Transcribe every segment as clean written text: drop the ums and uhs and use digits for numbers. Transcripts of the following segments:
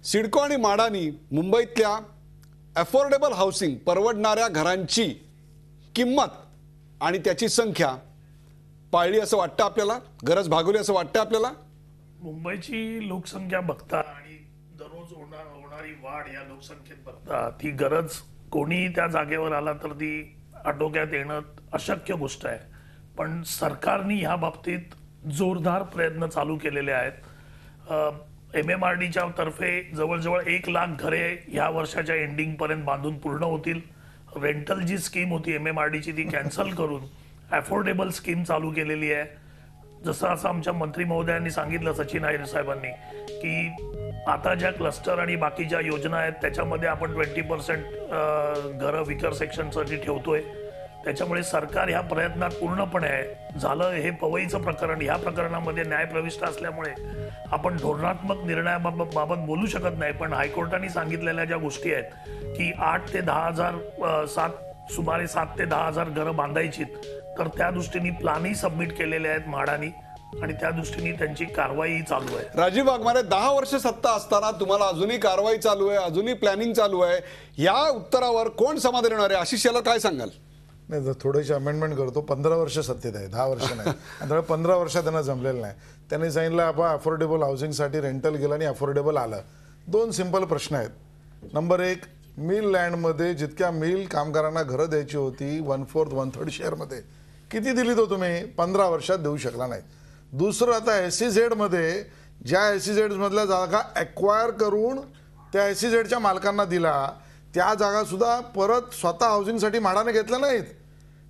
सिडको आणि माडानी मुंबईतल्या affordable housing परवडणाऱ्या घरांची किंमत आणि त्याची संख्या पाळली असं वाटतं आपल्याला, गरज भागवली असं वाटतं आपल्याला? मुंबईची लोकसंख्या बघता आणि दररोज होणारी वाढ या लोकसंख्येत बघता ती गरज कोणी त्या जागेवर आला तर ती आटोक्यात येणं अशक्य गोष्ट आहे. पण सरकारने ह्या बाबतीत जोरदार प्रयत्न चालू केलेले आहेत. MMRDच्या तर्फे जवळजवळ 1,00,000 घरे ह्या वर्षाच्या एंडिंग पर्यंत बांधून पूर्ण होतील. रेंटल जी स्कीम होती MMRDची ती कॅन्सल करून अफोर्डेबल स्कीम चालू केलेली आहे. जसं असं आमच्या मंत्री महोदयांनी सांगितलं, सचिन अहिर साहेबांनी, की आता ज्या क्लस्टर आणि बाकीच्या योजना आहेत त्याच्यामध्ये आपण 20% घरं विकर सेक्शनसाठी ठेवतोय. त्याच्यामुळे सरकार ह्या प्रयत्नात पूर्णपणे आहे. झालं हे पवईचं प्रकरण, ह्या प्रकरणामध्ये न्यायप्रविष्ट असल्यामुळे आपण धोरणात्मक निर्णयाबाबत बोलू शकत नाही. पण हायकोर्टाने सांगितलेल्या ज्या गोष्टी आहेत की 8 ते 10 हजार सुमारे 7 ते 10 हजार घरं बांधायची, तर त्या दृष्टीने प्लॅनही सबमिट केलेले आहेत म्हाडानी आणि त्या दृष्टीने त्यांची कारवाई चालू आहे. राजीव वाघमारे, 10 वर्ष सत्ता असताना तुम्हाला अजूनही कारवाई चालू आहे, अजूनही प्लॅनिंग चालू आहे, या उत्तरावर कोण समाधान येणार आहे? आशिष याला काय सांगाल? नाही, थोडीशी अमेंडमेंट करतो. 15 वर्ष सत्तेत आहे, 10 वर्ष नाही. आणि 15 वर्ष त्यांना जमलेलं नाही. त्यांनी सांगितलं आपण अफोर्डेबल हाऊसिंगसाठी रेंटल गेलं आणि अफोर्डेबल आलं. 2 सिंपल प्रश्न आहेत. नंबर 1, मिल लँडमध्ये जितक्या मिल कामगारांना घरं द्यायची होती 1/4 1/3 शेअरमध्ये किती दिली तो तुम्ही 15 वर्षात देऊ शकला नाही. दुसरं, आता SEZ मध्ये ज्या SEZ मधल्या जागा ॲक्वायर करून त्या SEZच्या मालकांना दिला, त्या जागा सुद्धा परत स्वतः हाऊसिंगसाठी म्हाडाने घेतल्या नाहीत.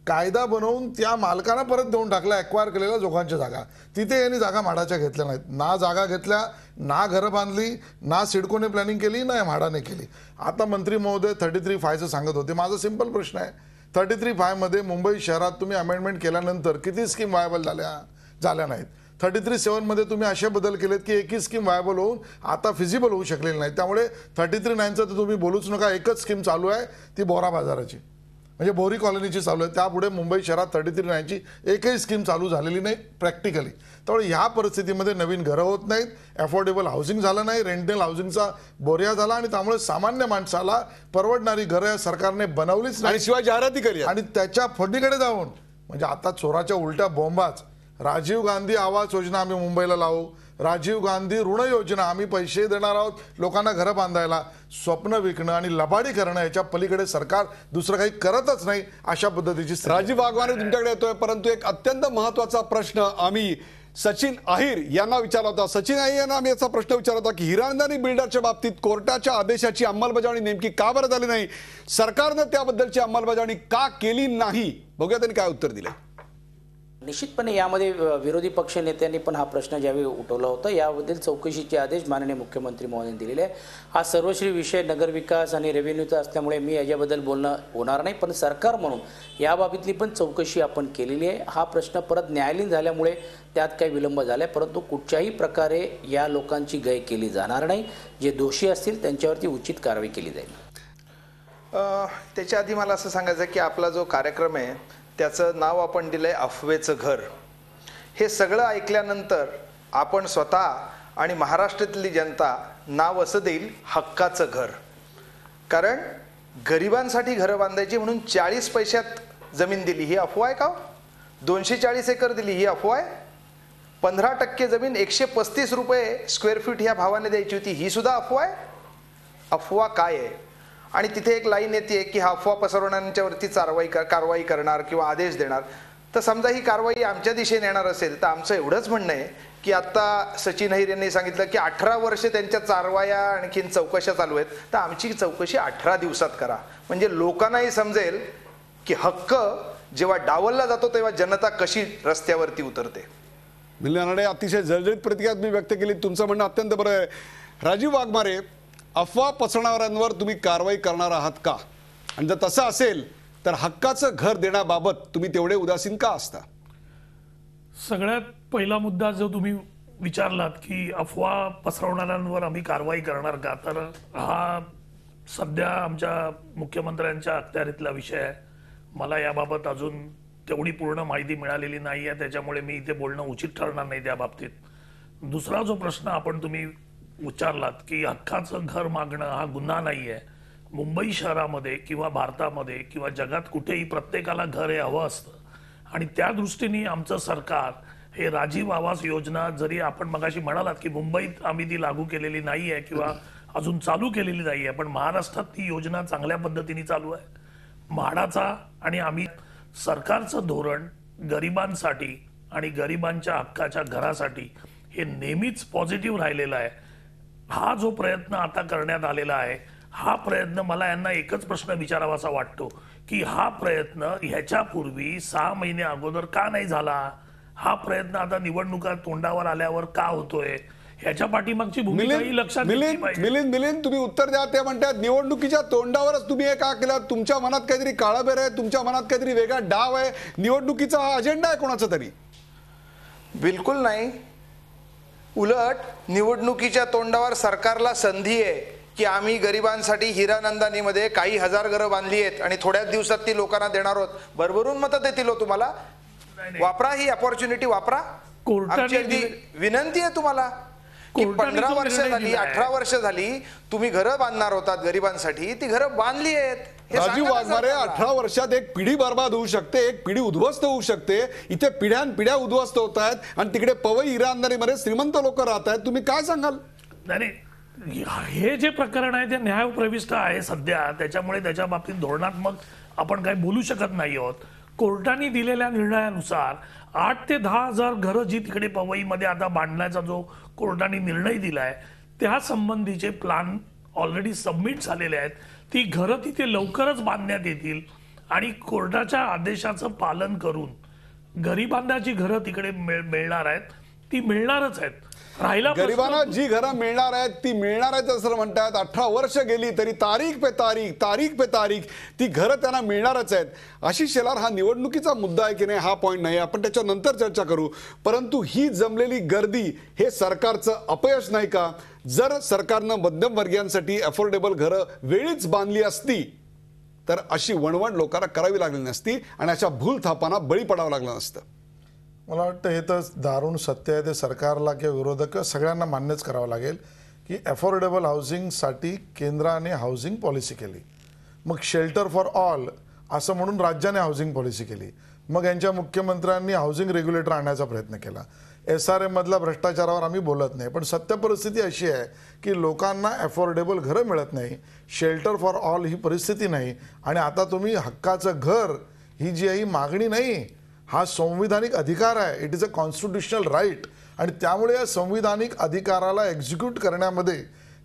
कायदा बनवून त्या मालकांना परत देऊन टाकला ॲक्वायर केलेल्या लोकांच्या जागा. तिथे यांनी जागा म्हाडाच्या घेतल्या नाहीत. ना जागा घेतल्या, ना घरं बांधली, ना सिडकोने प्लॅनिंग केली, ना म्हाडाने केली. आता मंत्री महोदय 33(5) सांगत होते. माझा सिंपल प्रश्न आहे, 33(5) मध्ये मुंबई शहरात तुम्ही अमेंडमेंट केल्यानंतर किती स्कीम वायबल झाल्या नाहीत. 33(7) मध्ये तुम्ही असे बदल केलेत की एकही स्कीम वायबल होऊन आता फिजिबल होऊ शकलेली नाही. त्यामुळे 33(9) तर तुम्ही बोलूच नका. एकच स्कीम चालू आहे, ती बोरा बाजाराची, म्हणजे बोरी कॉलनीची चालू आहे. त्यापुढे मुंबई शहरात 33(9) एकही स्कीम चालू झालेली नाही प्रॅक्टिकली. त्यामुळे ह्या परिस्थितीमध्ये नवीन घरं होत नाहीत, अफोर्डेबल हाऊसिंग झालं नाही, रेंटल हाऊसिंगचा बोरिया झाला आणि त्यामुळे सामान्य माणसाला परवडणारी घरं सरकारने बनवलीच नाही. आणि शिवाय जाहिराती केली आणि त्याच्या फडणीकडे जाऊन, म्हणजे आता चोराच्या उलट्या बॉम्बाच. राजीव गांधी आवास योजना आम्ही मुंबईला लावू, राजीव गांधी ऋण योजना आम्ही पैसे देणार आहोत लोकांना घरं बांधायला. स्वप्न विकणं आणि लबाडी करणं याच्या पलीकडे सरकार दुसरं काही करतच नाही. अशा पद्धतीची राजीव वाघमारे तुमच्याकडे येतोय, परंतु एक अत्यंत महत्वाचा प्रश्न आम्ही सचिन अहिर यांना विचारला होता. सचिन अहिर यांना आम्ही याचा प्रश्न विचारला होता की हिरानंदानी बिल्डरच्या बाबतीत कोर्टाच्या आदेशाची अंमलबजावणी नेमकी का बरं झाली नाही, सरकारनं त्याबद्दलची अंमलबजावणी का केली नाही? बघूया त्यांनी काय उत्तर दिलं. निश्चितपणे यामध्ये विरोधी पक्ष नेत्यांनी पण हा प्रश्न ज्यावेळी उठवला होता, याबद्दल चौकशीचे आदेश माननीय मुख्यमंत्री महोदयांनी दिलेले आहे. हा सर्वश्री विषय नगरविकास आणि रेव्हेन्यूचा असल्यामुळे मी याच्याबद्दल बोलणं होणार नाही. पण सरकार म्हणून याबाबतली पण चौकशी आपण केलेली आहे. हा प्रश्न परत न्यायालयीन झाल्यामुळे त्यात काही विलंब झाला आहे, परंतु कुठच्याही प्रकारे या लोकांची गय केली जाणार नाही. जे दोषी असतील त्यांच्यावरती उचित कारवाई केली जाईल. त्याच्या आधी मला असं सांगायचं की आपला जो कार्यक्रम आहे त्याचं नाव आपण दिलंय अफवेचं घर. हे सगळं ऐकल्यानंतर आपण स्वतः आणि महाराष्ट्रातली जनता नाव असं देईल हक्काचं घर. कारण गरिबांसाठी घरं बांधायची म्हणून 40 पैशात जमीन दिली ही अफवा आहे का? 240 एकर दिली ही अफवा आहे? 15% जमीन 135 रुपये स्क्वेअर फीट ह्या भावाने द्यायची होती ही सुद्धा अफवा आहे? अफवा काय आहे? आणि तिथे एक लाईन येते की हा अफवा पसरवणाऱ्यांच्यावरती कारवाई करणार किंवा आदेश देणार. तर समजा ही कारवाई आमच्या दिशेने येणार असेल तर आमचं एवढंच म्हणणं आहे की आता सचिन अहिर यांनी सांगितलं की 18 वर्ष त्यांच्या कारवाया आणखीन चौकशा चालू आहेत, तर आमची चौकशी 18 दिवसात करा. म्हणजे लोकांनाही समजेल की हक्क जेव्हा डावलला जातो तेव्हा जनता कशी रस्त्यावरती उतरते. मिलिंद, अतिशय जर्जरित प्रतिक्रिया तुम्ही व्यक्त केली. तुमचं म्हणणं अत्यंत बरं आहे. राजीव वाघमारे, अफवा पसरवणाऱ्यांवर तुम्ही कारवाई करणार आहात का? आणि जर तसं असेल तर हक्काचं घर देण्याबाबत तुम्ही तेवढे उदासीन का असता? सगळ्यात पहिला मुद्दा जो तुम्ही विचारलात की अफवा पसरवणाऱ्यांवर आम्ही कारवाई करणार का, तर हा सध्या आमच्या मुख्यमंत्र्यांच्या अखत्यारीतला विषय आहे. मला याबाबत अजून तेवढी पूर्ण माहिती मिळालेली नाही आहे, त्याच्यामुळे मी इथे बोलणं उचित ठरणार नाही त्या बाबतीत. दुसरा जो प्रश्न आपण तुम्ही उच्चारलात की हक्काचं घर मागणं हा गुन्हा नाहीये. मुंबई शहरामध्ये किंवा भारतामध्ये किंवा जगात कुठेही प्रत्येकाला घर हे हवं असतं आणि त्या दृष्टीने आमचं सरकार हे राजीव आवास योजना, जरी आपण मगाशी म्हणालात की मुंबईत आम्ही ती लागू केलेली नाही आहे किंवा अजून चालू केलेली नाही आहे, पण महाराष्ट्रात ती योजना चांगल्या पद्धतीने चालू आहे. म्हाडाचा आणि आम्ही सरकारचं धोरण गरिबांसाठी आणि गरिबांच्या हक्काच्या घरासाठी हे नेहमीच पॉझिटिव्ह राहिलेलं आहे. हा जो प्रयत्न आता करण्यात आलेला आहे, हा प्रयत्न मला यांना एकच प्रश्न विचारावासा वाटतो की हा प्रयत्न ह्याच्यापूर्वी 6 महिने अगोदर का नाही झाला? हा प्रयत्न आता निवडणुका तोंडावर आल्यावर का होतोय? ह्याच्या पाठीमागची भूमिका ही लक्षात घेतली पाहिजे. मिलिंद तुम्ही उत्तर द्या. ते म्हणतात निवडणुकीच्या तोंडावरच तुम्ही हे का केलं? तुमच्या मनात काहीतरी काळाबेर आहे, तुमच्या मनात काहीतरी वेगळा डाव आहे, निवडणुकीचा हा अजेंडा आहे कोणाचा तरी? बिलकुल नाही. उलट निवडणुकीच्या तोंडावर सरकारला संधी आहे की आम्ही गरिबांसाठी हिरानंदानीमध्ये काही हजार घरं बांधली आहेत आणि थोड्याच दिवसात ती लोकांना देणार आहोत. भरभरून मतं देतील हो तुम्हाला. वापरा ही अपॉर्च्युनिटी, वापरा. आमची अगदी विनंती आहे तुम्हाला की 15 वर्ष झाली, 18 वर्ष झाली तुम्ही घरं बांधणार होतात गरिबांसाठी, ती घरं बांधली आहेत. राजीव वाघमारे, 18 वर्षात एक पिढी बर्बाद होऊ शकते, एक पिढी उद्ध्वस्त होऊ शकते. इथे पिढ्या उद्ध्वस्त होत आहेत आणि तिकडे पवई हिरानंदानीमध्ये श्रीमंत लोक राहत आहेत. तुम्ही काय सांगाल? नाही, हे जे प्रकरण आहे ते न्यायप्रविष्ट आहे सध्या, त्याच्यामुळे त्याच्या बाबतीत धोरणात्मक आपण काही बोलू शकत नाही आहोत. कोर्टाने दिलेल्या निर्णयानुसार 8 ते 10 हजार घरं जी तिकडे पवईमध्ये आता बांधण्याचा जो कोर्टाने निर्णय दिलाय, त्या संबंधीचे प्लॅन ऑलरेडी सबमिट झालेले आहेत. ती घरं तिथे लवकरच बांधण्यात येतील आणि कोर्टाच्या आदेशाचं पालन करून गरिबांना जी घरं तिकडे मिळणार आहेत ती मिळणारच आहेत. राहिला गरिबांना जी घरं मिळणार आहेत ती मिळणार आहेत असं म्हणतात. 18 वर्ष गेली तरी तारीख पे तारीख ती घरं त्यांना मिळणारच आहेत. आशिष शेलार, हा निवडणुकीचा मुद्दा आहे की नाही हा पॉईंट नाही, आपण त्याच्यानंतर चर्चा करू. परंतु ही जमलेली गर्दी हे सरकारचं अपयश नाही का? जर सरकारनं मध्यमवर्गीयांसाठी अफोर्डेबल घरं वेळीच बांधली असती तर अशी वणवण लोकांना करावी लागली नसती आणि अशा भूलथापांना बळी पडावं लागलं नसतं. मला वाटतं हे तर दारुण सत्य आहे. ते सरकारला किंवा विरोधक सगळ्यांना मान्यच करावं लागेल की अफोर्डेबल हाऊसिंगसाठी केंद्राने हाऊसिंग पॉलिसी केली, मग शेल्टर फॉर ऑल असं म्हणून राज्याने हाऊसिंग पॉलिसी केली, मग यांच्या मुख्यमंत्र्यांनी हाऊसिंग रेग्युलेटर आणण्याचा प्रयत्न केला. SRA मधल्या भ्रष्टाचारावर आम्ही बोलत नाही, पण सत्य परिस्थिती अशी आहे की लोकांना अफोर्डेबल घरं मिळत नाही, शेल्टर फॉर ऑल ही परिस्थिती नाही. आणि आता तुम्ही हक्काचं घर ही जी आहे मागणी नाही, हा संविधानिक अधिकार आहे. It is a constitutional right. आणि त्यामुळे या संविधानिक अधिकाराला एक्झिक्यूट करण्यामध्ये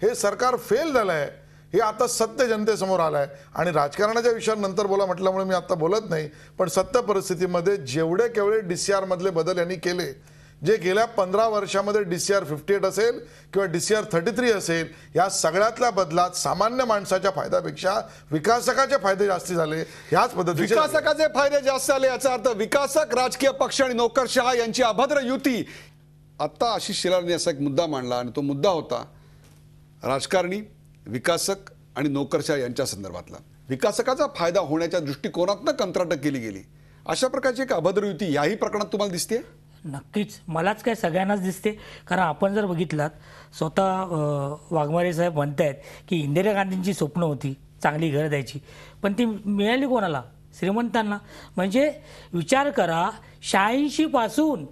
हे सरकार फेल झालं आहे. हे आता सत्य जनतेसमोर आलं आहे. आणि राजकारणाच्या विषयावर नंतर बोला म्हटल्यामुळे मी आता बोलत नाही, पण सत्य परिस्थितीमध्ये जेवढे केवढे DCR मधले बदल यांनी केले, जे गेल्या 15 वर्षामध्ये DCR 58 असेल किंवा DCR 33 असेल, या सगळ्यातल्या बदलात सामान्य माणसाच्या फायद्यापेक्षा विकासकाचे फायदे जास्त झाले. ह्याच पद्धतीने विकासकाचे फायदे जास्त झाले याचा अर्थ विकासक राजकीय पक्ष आणि नोकरशहा यांची अभद्र युती. आता आशिष शेलारने असा एक मुद्दा मांडला आणि तो मुद्दा होता राजकारणी, विकासक आणि नोकरशहा यांच्या संदर्भातला. विकासकाचा फायदा होण्याच्या दृष्टिकोनातनं कंत्राटं केली गेली. अशा प्रकारची एक अभद्र युती याही प्रकरणात तुम्हाला दिसते? नक्कीच, मलाच काय सगळ्यांनाच दिसते. कारण आपण जर बघितलात, स्वतः वाघमारे साहेब म्हणतायत की इंदिरा गांधींची स्वप्न होती चांगली घरं द्यायची, पण ती मिळाली कोणाला? श्रीमंतांना. म्हणजे विचार करा, 86 पासून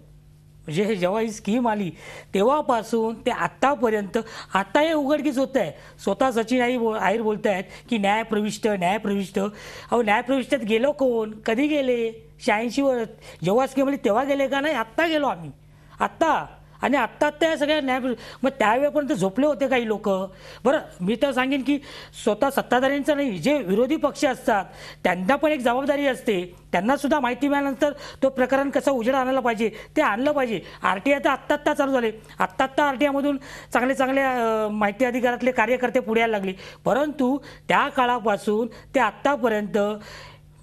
म्हणजे हे जेव्हा ही स्कीम आली तेव्हापासून ते आत्तापर्यंत आता हे उघडकीस होत आहे. स्वतः सचिन अहिर बोलत आहेत की न्यायप्रविष्ट. अहो न्यायप्रविष्टात गेलो कोण? कधी गेले? 86 वर जेव्हा स्कीम आली तेव्हा गेले का? नाही, आत्ता गेलो आम्ही, आत्ता. आणि आत्ता त्या सगळ्या मग त्यावेळेपर्यंत झोपले होते काही लोक. बरं, मी तर सांगेन की स्वतः सत्ताधाऱ्यांचं नाही, जे विरोधी पक्ष असतात त्यांना पण एक जबाबदारी असते. त्यांना सुद्धा माहिती मिळाल्यानंतर तो प्रकरण कसं उजेड आणायला पाहिजे ते आणलं पाहिजे. RTI तर आत्ता चालू झाले. आत्ता RTIमधून चांगले माहिती अधिकारातले कार्यकर्ते पुढे यायला लागले. परंतु त्या काळापासून ते आत्तापर्यंत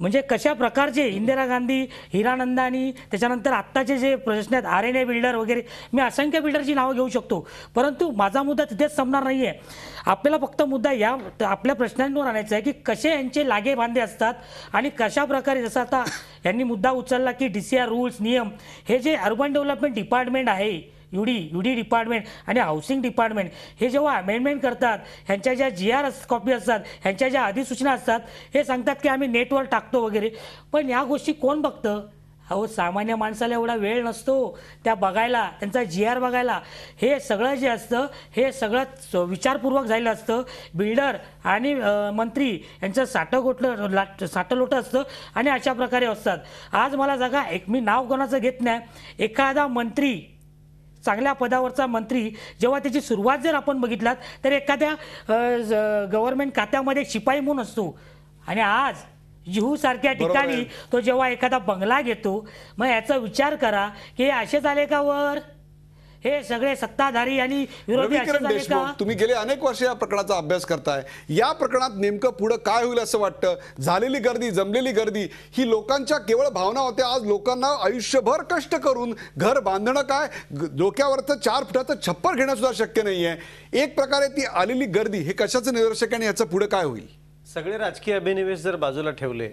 म्हणजे कशा प्रकारचे इंदिरा गांधी, हिरानंदानी, त्याच्यानंतर आत्ताचे जे प्रश्न आहेत RNA बिल्डर वगैरे, मी असंख्य बिल्डरची नावं घेऊ शकतो. परंतु माझा मुद्दा तिथेच संपणार नाही आहे. आपल्याला फक्त मुद्दा या आपल्या प्रश्नांवर आणायचा आहे की कसे यांचे लागे बांधे असतात आणि कशा प्रकारे, जसं आता यांनी मुद्दा उचलला की DCR रूल्स, नियम, हे जे अर्बन डेव्हलपमेंट डिपार्टमेंट आहे यूडी डिपार्टमेंट आणि हाऊसिंग डिपार्टमेंट हे जेव्हा अमेंडमेंट करतात, ह्यांच्या ज्या GR कॉपी असतात, ह्यांच्या ज्या अधिसूचना असतात, हे सांगतात की आम्ही नेटवर टाकतो वगैरे. पण या गोष्टी कोण बघतं? अहो, सामान्य माणसाला एवढा वेळ नसतो त्या बघायला, त्यांचा GR बघायला. हे सगळं जे असतं हे सगळं विचारपूर्वक झालेलं असतं. बिल्डर आणि मंत्री यांचं साठलोटं असतं आणि अशा प्रकारे असतात. आज मला जागा मी नाव कोणाचं घेत नाही, एखादा मंत्री, चांगल्या पदावरचा मंत्री जेव्हा त्याची सुरुवात जर आपण बघितलात तर एखाद्या गव्हर्नमेंट खात्यामध्ये शिपाई म्हणून असतो आणि आज जुहू सारख्या ठिकाणी तो जेव्हा एखादा बंगला घेतो, मग याचा विचार करा की हे असे झाले का वर? हे सगळे सत्ताधारी आणि विरोधी असे रविकिरण झाले देशमुख, का? तुम्ही गेले अनेक वर्ष या प्रकरणाचा अभ्यास करताय. या प्रकरणात नेमकं पुढे काय होईल असं वाटतं? झालेली गर्दी, जमलेली गर्दी ही लोकांच्या केवळ भावना होत्या. आज लोकांना आयुष्यभर कष्ट करून घर बांधणं काय, डोक्यावरचं 4 फुटाचं छप्पर घेणं सुद्धा शक्य नाहीये. एक प्रकारे ती आलेली गर्दी हे कशाचं निदर्शक आहे आणि याचं पुढे काय होईल? सगळे राजकीय अभिनिवेश जर बाजूला ठेवले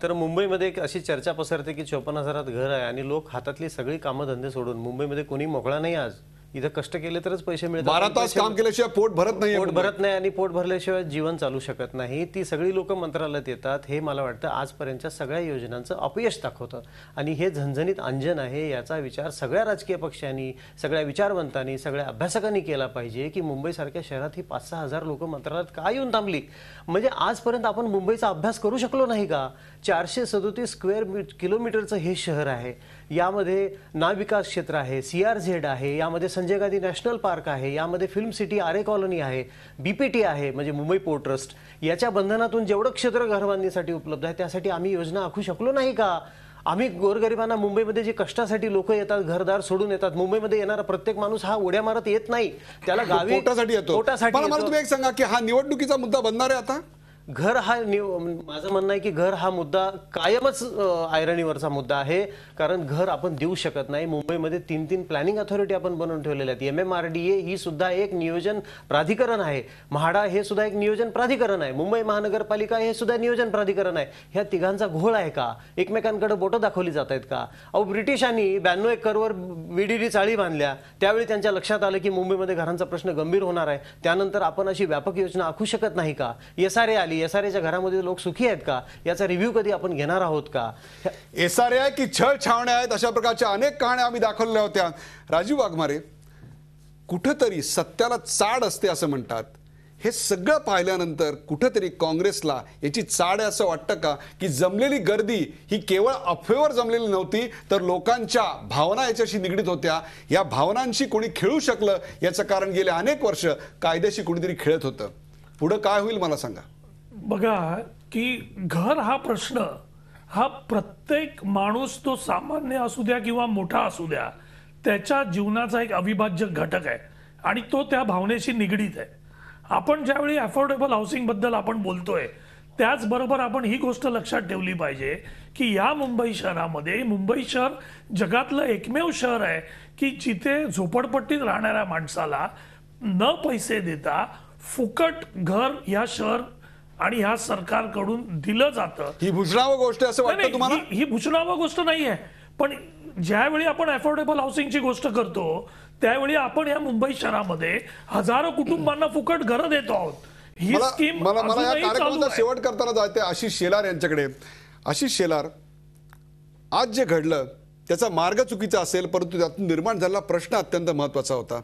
तर मुंबईमध्ये एक अशी चर्चा पसरते की 54,000 घर आहे आणि लोक हातातली सगळी कामधंदे सोडून, मुंबईमध्ये कोणी मोकळा नाही. आज इथं कष्ट केले तरच पैसे मिळतात. 12 तास काम केल्याशिवाय पोट भरत नाही. पोट भरत नाही आणि पोट भरल्याशिवाय जीवन चालू शकत नाही. ती सगळी लोक मंत्रालयात येतात. हे मला वाटतं आजपर्यंतच्या सगळ्या योजनांचं अपयश दाखवतं आणि हे झणझणीत अंजन आहे. याचा विचार सगळ्या राजकीय पक्षांनी, सगळ्या विचारवंतांनी, सगळ्या अभ्यासकांनी केला पाहिजे की मुंबईसारख्या शहरात ही 5-6 हजार लोक मंत्रालयात का येऊन थांबली? म्हणजे आजपर्यंत आपण मुंबईचा अभ्यास करू शकलो नाही का? 437 स्क्वेअर किलोमीटरचं हे शहर आहे. यामध्ये नाविकास क्षेत्र आहे, CRZ आहे, यामध्ये संजय गांधी नॅशनल पार्क आहे, यामध्ये फिल्म सिटी आरे कॉलनी आहे, BPT आहे म्हणजे मुंबई पोर्ट ट्रस्ट. याच्या बंधनातून जेवढं क्षेत्र घरबांधणीसाठी उपलब्ध आहे त्यासाठी आम्ही योजना आखू शकलो नाही का? आम्ही गोरगरिबांना, मुंबईमध्ये जे कष्टासाठी लोक येतात, घरदार सोडून येतात, मुंबईमध्ये येणारा प्रत्येक माणूस हा उड्या मारत येत नाही. त्याला गावी पोटासाठी येतो. पण मला तुम्ही एक सांगा की हा निवडणुकीचा मुद्दा बनणार आहे आता? घर हा माझं म्हणणं आहे की घर हा मुद्दा कायमच ऐरणीवरचा मुद्दा आहे. कारण घर आपण देऊ शकत नाही. मुंबईमध्ये 3 प्लॅनिंग अथॉरिटी आपण बनवून ठेवलेल्या आहेत. MMRDA ही सुद्धा एक नियोजन प्राधिकरण आहे. म्हाडा हे सुद्धा एक नियोजन प्राधिकरण आहे. मुंबई महानगरपालिका हे सुद्धा नियोजन प्राधिकरण आहे. ह्या तिघांचा घोळ आहे का? एकमेकांकडे बोटं दाखवली जात आहेत का? अहो, ब्रिटिशांनी 92 एकरवर VDD चाळी बांधल्या. त्यावेळी त्यांच्या लक्षात आलं की मुंबईमध्ये घरांचा प्रश्न गंभीर होणार आहे. त्यानंतर आपण अशी व्यापक योजना आखू शकत नाही का? SRA आली. SRAच्या घरामध्ये लोक सुखी आहेत का? याचा रिव्ह्यू कधी आपण घेणार आहोत का? SRA की छळ छावण्या आहेत, अशा प्रकारच्या अनेक कहाण्या आम्ही दाखवलेल्या होत्या. राजीव वाघमारे, कुठेतरी सत्याला चाड असते असं म्हणतात. हे सगळं पाहिल्यानंतर कुठेतरी काँग्रेसला याची चाड आहे असं वाटतं का की जमलेली गर्दी ही केवळ अफवेवर जमलेली नव्हती तर लोकांच्या भावना याच्याशी निगडीत होत्या? या भावनांशी कोणी खेळू शकलं याचं कारण गेले अनेक वर्ष कायद्याशी कोणीतरी खेळत होतं. पुढे काय होईल मला सांगा. बघा की घर हा प्रश्न हा प्रत्येक माणूस, तो सामान्य असू द्या किंवा मोठा असू द्या, त्याच्या जीवनाचा एक अविभाज्य घटक आहे आणि तो त्या भावनेशी निगडीत आहे. आपण ज्यावेळी अफोर्डेबल हाऊसिंग बद्दल आपण बोलतोय त्याचबरोबर आपण ही गोष्ट लक्षात ठेवली पाहिजे की या मुंबई शहरामध्ये, मुंबई शहर जगातलं एकमेव शहर आहे की जिथे झोपडपट्टीत राहणाऱ्या माणसाला न पैसे देता फुकट घर या शहर आणि ह्या सरकारकडून दिलं जातं. ही भुजनावं गोष्ट असं वाटतं तुम्हाला? ही भुजनावं गोष्ट नाही आहे. पण ज्यावेळी आपण अफोर्डेबल हाऊसिंगची गोष्ट करतो त्यावेळी आपण या मुंबई शहरामध्ये हजारो कुटुंबांना फुकट घरं देतो आहोत. ही स्कीम मला या अजूनही चालू कार्यक्रमाचा आहे. शेवट करताना जायचे आशिष शेलार यांच्याकडे. आशिष शेलार, आज जे घडलं त्याचा मार्ग चुकीचा असेल परंतु त्यातून निर्माण झालेला प्रश्न अत्यंत महत्त्वाचा होता.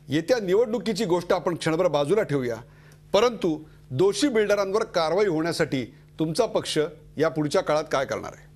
येत्या निवडणुकीची गोष्ट आपण क्षणभर बाजूला ठेवूया, परंतु दोषी बिल्डरांवर कारवाई होण्यासाठी तुमचा पक्ष या पुढच्या काळात काय करणार आहे?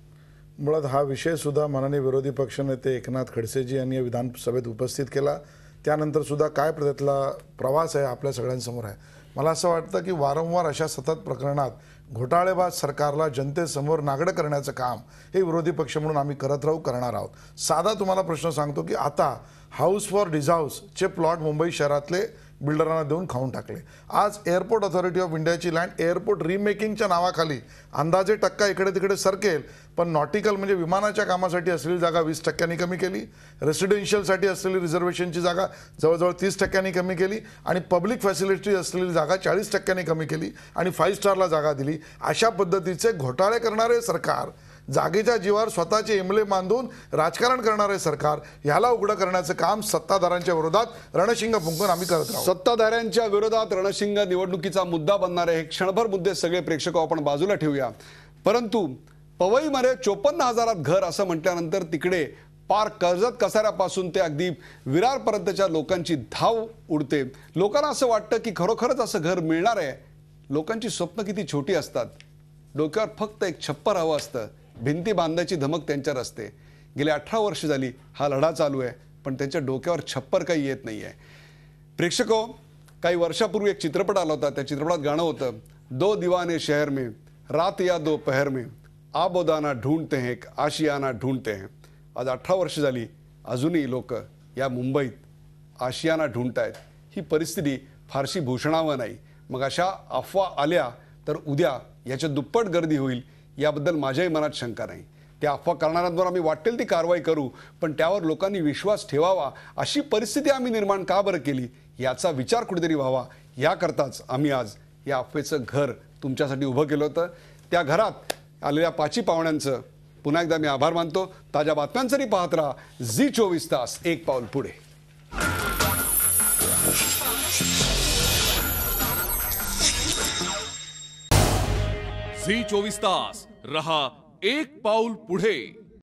मुळात हा विषय सुद्धा माननीय विरोधी पक्षनेते एकनाथ खडसेजी यांनी विधानसभेत उपस्थित केला. त्यानंतर सुद्धा काय त्यातला प्रवास आहे आपल्या सगळ्यांसमोर आहे. मला असं वाटतं की वारंवार अशा सतत प्रकरणात घोटाळेबाज सरकारला जनतेसमोर नागडं करण्याचं काम हे विरोधी पक्ष म्हणून आम्ही करणार आहोत. साधा तुम्हाला प्रश्न सांगतो की आता हाऊस फॉर डिझाऊसचे प्लॉट मुंबई शहरातले बिल्डरांना देऊन खाऊन टाकले. आज एअरपोर्ट ऑथॉरिटी ऑफ इंडियाची लँड एअरपोर्ट रिमेकिंगच्या नावाखाली अंदाजे टक्का इकडे तिकडे सरकेल, पण नॉटिकल म्हणजे विमानाच्या कामासाठी असलेली जागा 20% कमी केली, रेसिडेन्शियलसाठी असलेली रिझर्वेशनची जागा जवळजवळ 30% कमी केली आणि पब्लिक फॅसिलिटी असलेली जागा 40% कमी केली आणि 5 स्टारला जागा दिली. अशा पद्धतीचे घोटाळे करणारे सरकार जागेच्या जीवावर स्वतःचे इमले बांधून राजकारण करणारे सरकार, ह्याला उघडं करण्याचं काम सत्ताधाऱ्यांच्या विरोधात रणशिंग फुंकून आम्ही करत आहोत. सत्ताधाऱ्यांच्या विरोधात रणशिंग निवडणुकीचा मुद्दा बनणारे हे क्षणभर मुद्दे सगळे प्रेक्षक आपण बाजूला ठेवूया. परंतु पवईमध्ये 54,000 घर असं म्हटल्यानंतर तिकडे पार कर्जत कसाऱ्यापासून ते अगदी विरारपर्यंतच्या लोकांची धाव उडते. लोकांना असं वाटतं की खरोखरच असं घर मिळणार आहे. लोकांची स्वप्न किती छोटी असतात. डोक्यावर फक्त एक छप्पर हवं असतं. भिंती बांधायची धमक त्यांच्यावर असते. गेली 18 वर्ष झाली हा लढा चालू आहे, पण त्यांच्या डोक्यावर छप्पर काही येत नाही आहे. प्रेक्षको, काही वर्षापूर्वी एक चित्रपट आला होता. त्या चित्रपटात गाणं होतं, दो दीवाने शहर में रात या दोपहर में आबोदाना ढूंढते हैं, एक आशियाना ढूंढते हैं. आज 18 वर्ष झाली, अजूनही लोक या मुंबईत आशियाना ढूंढतायत. ही परिस्थिती फारशी भूषणावं नाही. मग अशा अफवा आल्या तर उद्या याच्या दुप्पट गर्दी होईल याबद्दल माझ्याही मनात शंका नाही. त्या अफवा करणाऱ्यांवर आम्ही वाटेल ती कारवाई करू, पण त्यावर लोकांनी विश्वास ठेवावा अशी परिस्थिती आम्ही निर्माण का बरं केली याचा विचार कुठेतरी व्हावा. याकरताच आम्ही आज या अफवेचं घर तुमच्यासाठी उभं केलं होतं. त्या घरात आलेल्या 5 पाहुण्यांचं पुन्हा एकदा मी आभार मानतो. ताज्या बातम्यांसाठी पाहत राहा झी24 तास, एक पाऊल पुढे. झी24 तास रहा एक पाऊल पुढे.